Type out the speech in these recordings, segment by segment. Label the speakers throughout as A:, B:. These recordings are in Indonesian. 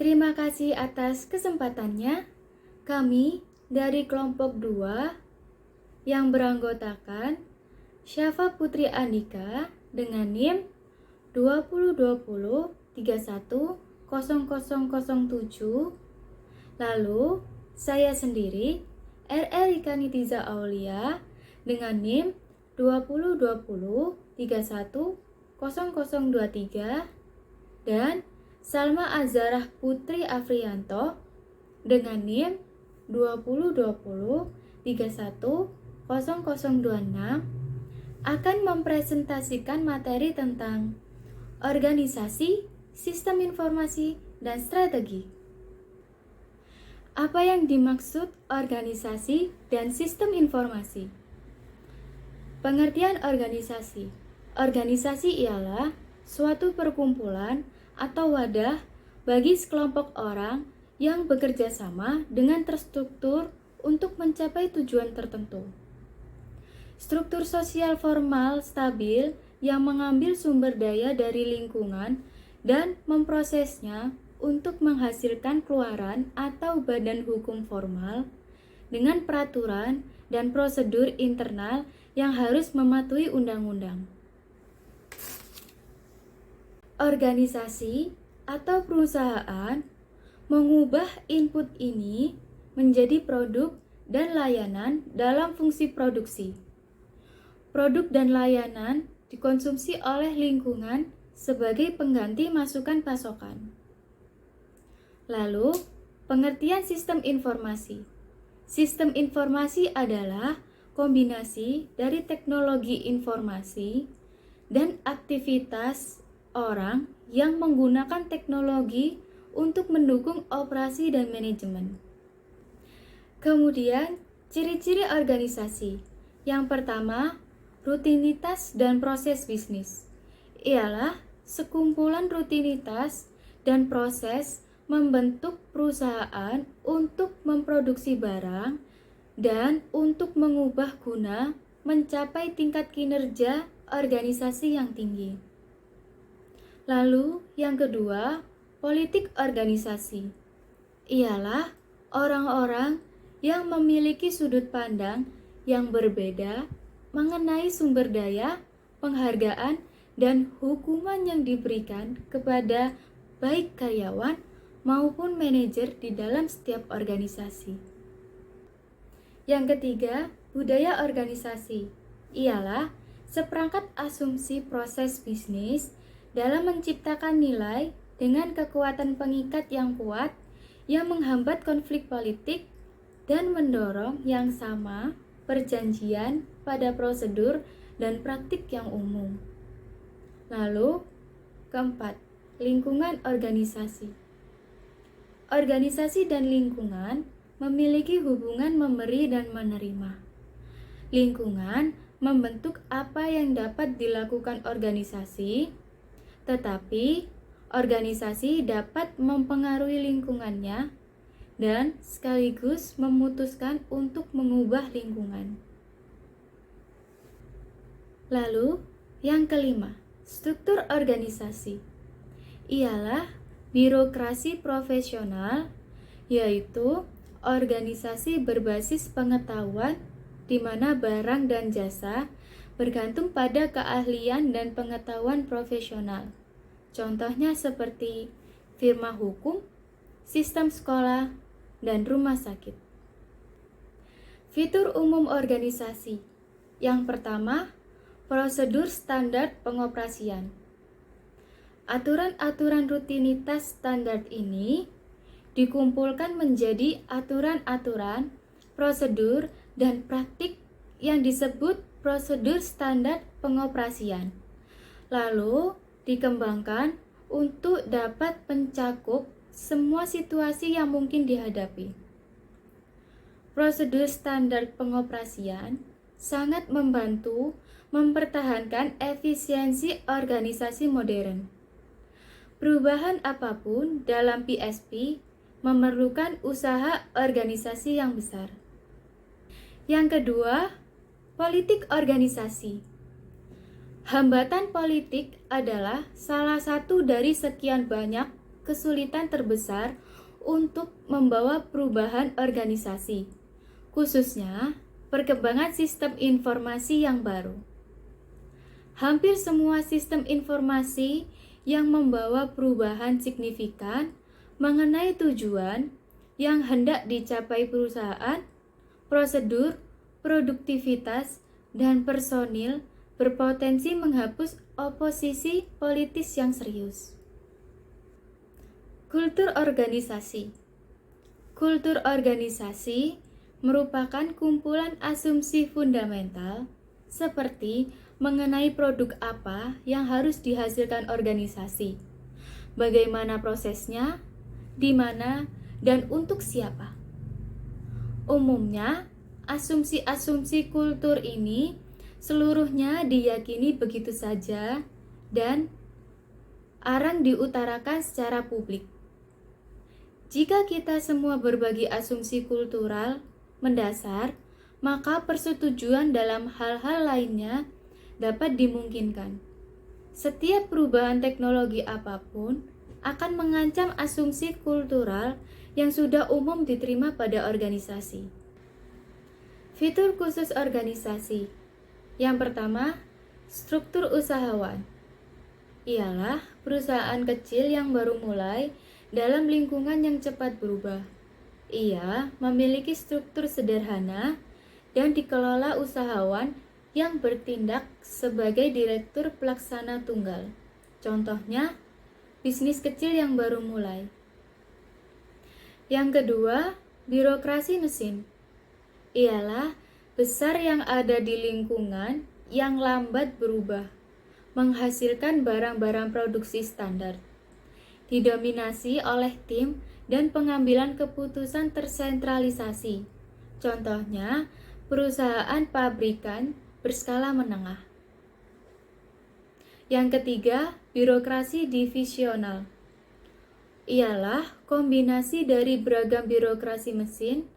A: Terima kasih atas kesempatannya. Kami dari kelompok 2 yang beranggotakan Syafa Putri Andika dengan NIM 2020310007. Lalu saya sendiri RR Rika Nitiza Aulia dengan NIM 2020310023 dan Salma Azharah Putri Afrianto dengan NIM 2020310026 akan mempresentasikan materi tentang organisasi, sistem informasi, dan strategi. Apa yang dimaksud organisasi dan sistem informasi? Pengertian organisasi. Organisasi ialah suatu perkumpulan atau wadah bagi sekelompok orang yang bekerja sama dengan terstruktur untuk mencapai tujuan tertentu. Struktur sosial formal stabil yang mengambil sumber daya dari lingkungan dan memprosesnya untuk menghasilkan keluaran atau badan hukum formal dengan peraturan dan prosedur internal yang harus mematuhi undang-undang. Organisasi atau perusahaan mengubah input ini menjadi produk dan layanan dalam fungsi produksi. Produk dan layanan dikonsumsi oleh lingkungan sebagai pengganti masukan pasokan. Lalu, pengertian sistem informasi. Sistem informasi adalah kombinasi dari teknologi informasi dan aktivitas orang yang menggunakan teknologi untuk mendukung operasi dan manajemen. Kemudian, ciri-ciri organisasi. Yang pertama, rutinitas dan proses bisnis. Ialah sekumpulan rutinitas dan proses membentuk perusahaan untuk memproduksi barang dan untuk mengubah guna mencapai tingkat kinerja organisasi yang tinggi. Lalu yang kedua, politik organisasi. Ialah orang-orang yang memiliki sudut pandang yang berbeda mengenai sumber daya, penghargaan, dan hukuman yang diberikan kepada baik karyawan maupun manajer di dalam setiap organisasi. Yang ketiga, budaya organisasi. Ialah seperangkat asumsi proses bisnis dalam menciptakan nilai dengan kekuatan pengikat yang kuat yang menghambat konflik politik dan mendorong yang sama perjanjian pada prosedur dan praktik yang umum. Lalu, keempat, lingkungan organisasi. Organisasi dan lingkungan memiliki hubungan memberi dan menerima. Lingkungan membentuk apa yang dapat dilakukan organisasi, tetapi organisasi dapat mempengaruhi lingkungannya dan sekaligus memutuskan untuk mengubah lingkungan. Lalu, yang kelima, struktur organisasi. Ialah birokrasi profesional, yaitu organisasi berbasis pengetahuan di mana barang dan jasa bergantung pada keahlian dan pengetahuan profesional. Contohnya seperti firma hukum, sistem sekolah, dan rumah sakit. Fitur umum organisasi. Yang pertama, prosedur standar pengoperasian. Aturan-aturan rutinitas standar ini dikumpulkan menjadi aturan-aturan, prosedur, dan praktik yang disebut prosedur standar pengoperasian. Lalu dikembangkan untuk dapat mencakup semua situasi yang mungkin dihadapi. Prosedur standar pengoperasian sangat membantu mempertahankan efisiensi organisasi modern. Perubahan apapun dalam PSP memerlukan usaha organisasi yang besar. Yang kedua, politik organisasi. Hambatan politik adalah salah satu dari sekian banyak kesulitan terbesar untuk membawa perubahan organisasi, khususnya perkembangan sistem informasi yang baru. Hampir semua sistem informasi yang membawa perubahan signifikan mengenai tujuan yang hendak dicapai perusahaan, prosedur, produktivitas, dan personil berpotensi menghapus oposisi politis yang serius. Kultur organisasi. Kultur organisasi merupakan kumpulan asumsi fundamental seperti mengenai produk apa yang harus dihasilkan organisasi, bagaimana prosesnya, di mana, dan untuk siapa. Umumnya, asumsi-asumsi kultur ini seluruhnya diyakini begitu saja dan arang diutarakan secara publik. Jika kita semua berbagi asumsi kultural mendasar, maka persetujuan dalam hal-hal lainnya dapat dimungkinkan. Setiap perubahan teknologi apapun akan mengancam asumsi kultural yang sudah umum diterima pada organisasi. Fitur khusus organisasi. Yang pertama, struktur usahawan. Ialah perusahaan kecil yang baru mulai dalam lingkungan yang cepat berubah. Ia memiliki struktur sederhana dan dikelola usahawan yang bertindak sebagai direktur pelaksana tunggal. Contohnya, bisnis kecil yang baru mulai. Yang kedua, birokrasi mesin. Ialah besar yang ada di lingkungan yang lambat berubah, menghasilkan barang-barang produksi standar. Didominasi oleh tim dan pengambilan keputusan tersentralisasi. Contohnya, perusahaan pabrikan berskala menengah. Yang ketiga, birokrasi divisional. Ialah kombinasi dari beragam birokrasi mesin,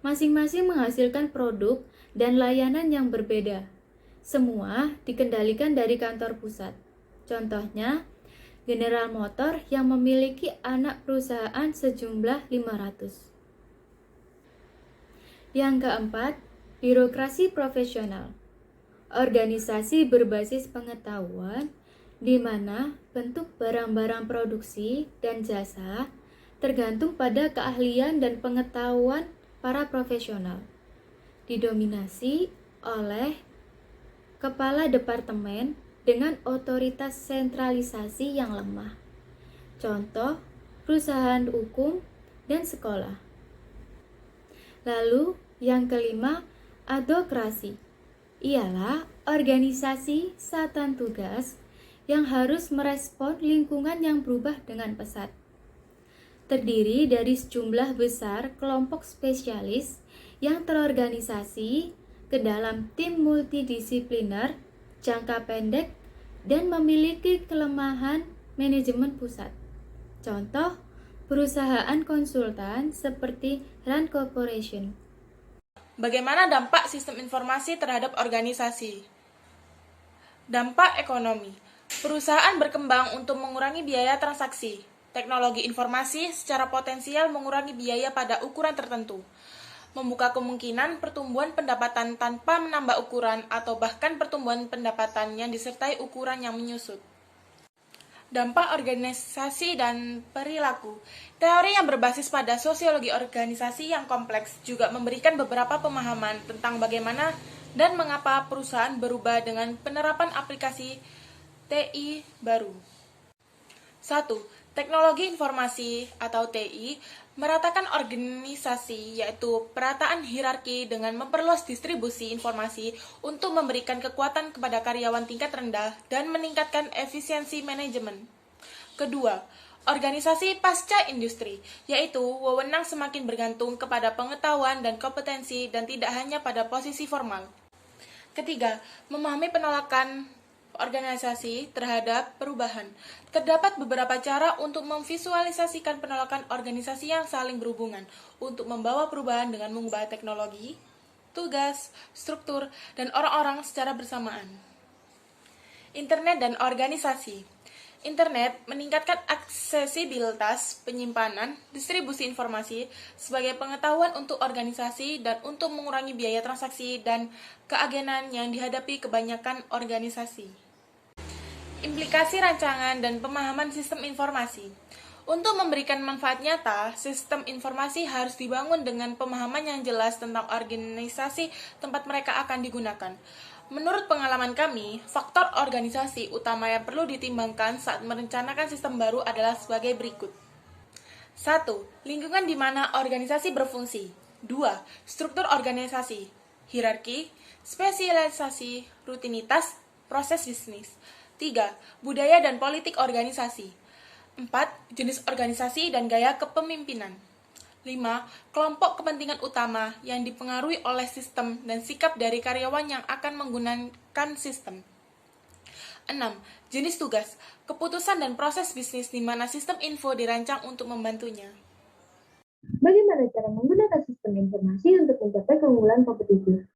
A: masing-masing menghasilkan produk dan layanan yang berbeda. Semua dikendalikan dari kantor pusat. Contohnya, General Motor yang memiliki anak perusahaan sejumlah 500. Yang keempat, birokrasi profesional. Organisasi berbasis pengetahuan di mana bentuk barang-barang produksi dan jasa tergantung pada keahlian dan pengetahuan para profesional. Didominasi oleh kepala departemen dengan otoritas sentralisasi yang lemah. Contoh, perusahaan hukum dan sekolah. Lalu, yang kelima, adhokrasi. Ialah organisasi satuan tugas yang harus merespon lingkungan yang berubah dengan pesat. Terdiri dari sejumlah besar kelompok spesialis yang terorganisasi ke dalam tim multidisipliner jangka pendek dan memiliki kelemahan manajemen pusat. Contoh, perusahaan konsultan seperti Rand Corporation.
B: Bagaimana dampak sistem informasi terhadap organisasi? Dampak ekonomi. Perusahaan berkembang untuk mengurangi biaya transaksi. Teknologi informasi secara potensial mengurangi biaya pada ukuran tertentu, membuka kemungkinan pertumbuhan pendapatan tanpa menambah ukuran atau bahkan pertumbuhan pendapatan yang disertai ukuran yang menyusut. Dampak organisasi dan perilaku. Teori yang berbasis pada sosiologi organisasi yang kompleks juga memberikan beberapa pemahaman tentang bagaimana dan mengapa perusahaan berubah dengan penerapan aplikasi TI baru. 1. Teknologi informasi atau TI meratakan organisasi, yaitu perataan hierarki dengan memperluas distribusi informasi untuk memberikan kekuatan kepada karyawan tingkat rendah dan meningkatkan efisiensi manajemen. Kedua, organisasi pasca industri, yaitu wewenang semakin bergantung kepada pengetahuan dan kompetensi dan tidak hanya pada posisi formal. Ketiga, memahami penolakan organisasi terhadap perubahan. Terdapat beberapa cara untuk memvisualisasikan penolakan organisasi yang saling berhubungan untuk membawa perubahan dengan mengubah teknologi, tugas, struktur, dan orang-orang secara bersamaan. Internet dan organisasi. Internet meningkatkan aksesibilitas, penyimpanan, distribusi informasi sebagai pengetahuan untuk organisasi dan untuk mengurangi biaya transaksi dan keagenan yang dihadapi kebanyakan organisasi. Implikasi rancangan dan pemahaman sistem informasi. Untuk memberikan manfaat nyata, sistem informasi harus dibangun dengan pemahaman yang jelas tentang organisasi tempat mereka akan digunakan. Menurut pengalaman kami, faktor organisasi utama yang perlu ditimbangkan saat merencanakan sistem baru adalah sebagai berikut. 1. Lingkungan di mana organisasi berfungsi. 2. Struktur organisasi, hierarki, spesialisasi, rutinitas, proses bisnis. 3. Budaya dan politik organisasi. 4. Jenis organisasi dan gaya kepemimpinan. 5. Kelompok kepentingan utama yang dipengaruhi oleh sistem dan sikap dari karyawan yang akan menggunakan sistem. 6. Jenis tugas, keputusan dan proses bisnis di mana sistem info dirancang untuk membantunya.
C: Bagaimana cara menggunakan sistem informasi untuk mencapai keunggulan kompetitif?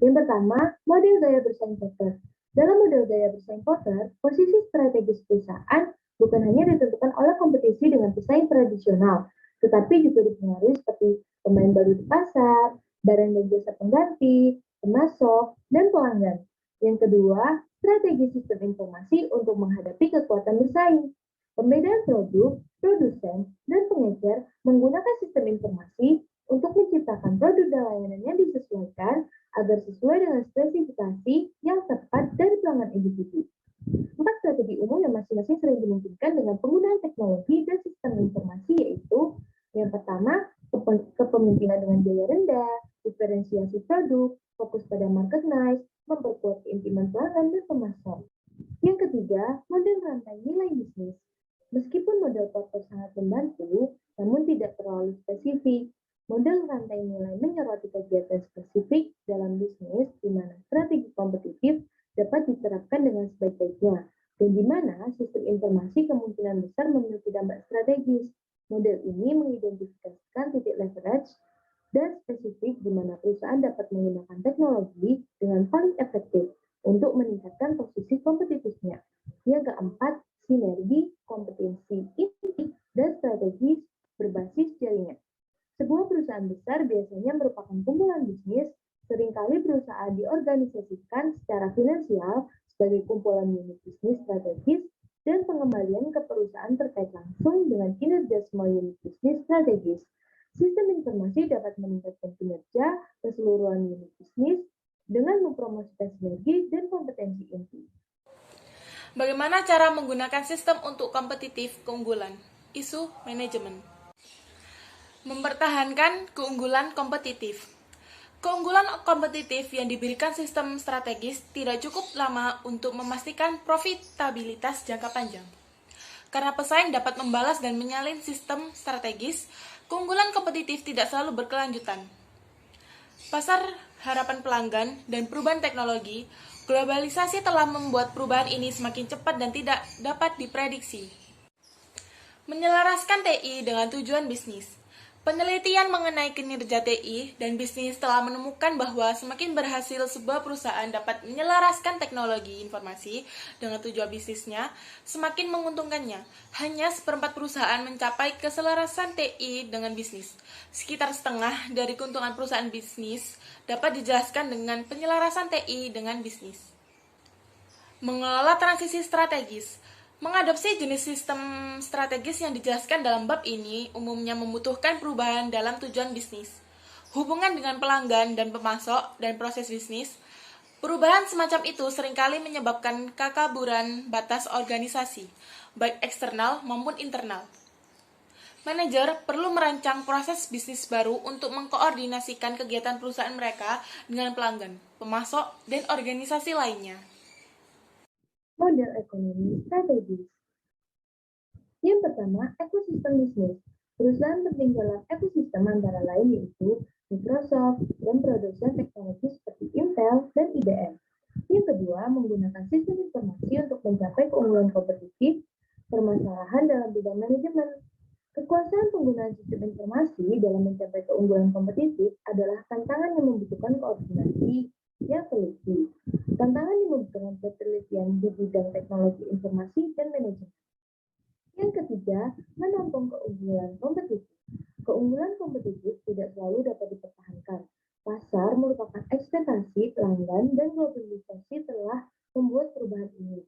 C: Yang pertama, model gaya bersaing Porter. Dalam model gaya bersaing Porter, posisi strategis perusahaan bukan hanya ditentukan oleh kompetisi dengan pesaing tradisional, tetapi juga dipengaruhi seperti pemain baru di pasar, barang dan jasa pengganti, pemasok, dan pelanggan. Yang kedua, strategi sistem informasi untuk menghadapi kekuatan bersaing. Pembedaan produk, produsen, dan pengecer menggunakan sistem informasi untuk menciptakan produk dan layanan yang disesuaikan agar sesuai dengan spesifikasi yang tepat dari pelanggan individu. 4 strategi umum yang masing-masing sering dimungkinkan dengan penggunaan teknologi dan sistem informasi yaitu yang pertama, kepemimpinan dengan biaya rendah, diferensiasi produk, fokus pada market niche, memperkuat keintiman pelanggan dan pemasok. Yang ketiga, model rantai nilai bisnis. Meskipun model Porter sangat membantu, namun tidak terlalu spesifik. Model rantai nilai menyoroti kegiatan spesifik dalam bisnis di mana strategi kompetitif dapat diterapkan dengan sebaik-baiknya, dan di mana sistem informasi kemungkinan besar memiliki dampak strategis. Model ini mengidentifikasikan titik leverage dan spesifik di mana perusahaan dapat menggunakan teknologi dengan paling efektif untuk meningkatkan posisi kompetitifnya. Yang keempat, sinergi, kompetensi, inti, dan strategi berbasis jaringan. Sebuah perusahaan besar biasanya merupakan kumpulan bisnis. Seringkali perusahaan diorganisasikan secara finansial sebagai kumpulan unit bisnis strategis dan pengembalian ke perusahaan terkait langsung dengan kinerja semua unit bisnis strategis. Sistem informasi dapat meningkatkan kinerja keseluruhan unit bisnis dengan mempromosikan sinergi dan kompetensi inti.
B: Bagaimana cara menggunakan sistem untuk kompetitif keunggulan? Isu manajemen. Mempertahankan keunggulan kompetitif. Keunggulan kompetitif yang diberikan sistem strategis tidak cukup lama untuk memastikan profitabilitas jangka panjang. Karena pesaing dapat membalas dan menyalin sistem strategis, keunggulan kompetitif tidak selalu berkelanjutan. Pasar harapan pelanggan dan perubahan teknologi, globalisasi telah membuat perubahan ini semakin cepat dan tidak dapat diprediksi. Menyelaraskan TI dengan tujuan bisnis. Penelitian mengenai kinerja TI dan bisnis telah menemukan bahwa semakin berhasil sebuah perusahaan dapat menyelaraskan teknologi informasi dengan tujuan bisnisnya, semakin menguntungkannya. Hanya seperempat perusahaan mencapai keselarasan TI dengan bisnis. Sekitar setengah dari keuntungan perusahaan bisnis dapat dijelaskan dengan penyelarasan TI dengan bisnis. Mengelola transisi strategis. Mengadopsi jenis sistem strategis yang dijelaskan dalam bab ini umumnya membutuhkan perubahan dalam tujuan bisnis, hubungan dengan pelanggan dan pemasok, dan proses bisnis. Perubahan semacam itu seringkali menyebabkan kekaburan batas organisasi, baik eksternal maupun internal. Manajer perlu merancang proses bisnis baru untuk mengkoordinasikan kegiatan perusahaan mereka dengan pelanggan, pemasok, dan organisasi lainnya.
C: Model ekonomi strategis. Yang pertama, ekosistem bisnis. Perusahaan penting dalam ekosistem antara lain yaitu Microsoft dan produsen teknologi seperti Intel dan IBM. Yang kedua, menggunakan sistem informasi untuk mencapai keunggulan kompetitif, permasalahan dalam bidang manajemen. Kekuasaan penggunaan sistem informasi dalam mencapai keunggulan kompetitif adalah tantangan yang membutuhkan koordinasi yang teliti. Tantangan yang membutuhkan penelitian di bidang teknologi informasi dan manajemen. Yang ketiga, menampung keunggulan kompetitif. Keunggulan kompetitif tidak selalu dapat dipertahankan. Pasar merupakan ekspektasi pelanggan dan globalisasi telah membuat perubahan ini.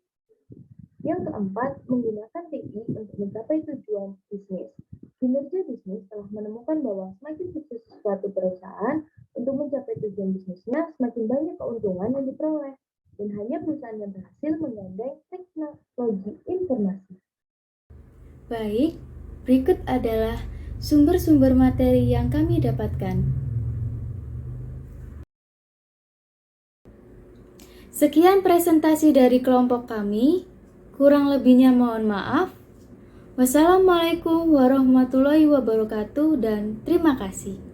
C: Yang keempat, menggunakan TI untuk mencapai tujuan bisnis. Kinerja bisnis telah menemukan bahwa semakin sukses suatu perusahaan untuk mencapai tujuan bisnisnya, semakin banyak keuntungan yang diperoleh. Dan hanya perusahaan yang berhasil menggandeng teknologi informasi.
A: Baik, berikut adalah sumber-sumber materi yang kami dapatkan. Sekian presentasi dari kelompok kami. Kurang lebihnya mohon maaf. Wassalamualaikum warahmatullahi wabarakatuh dan terima kasih.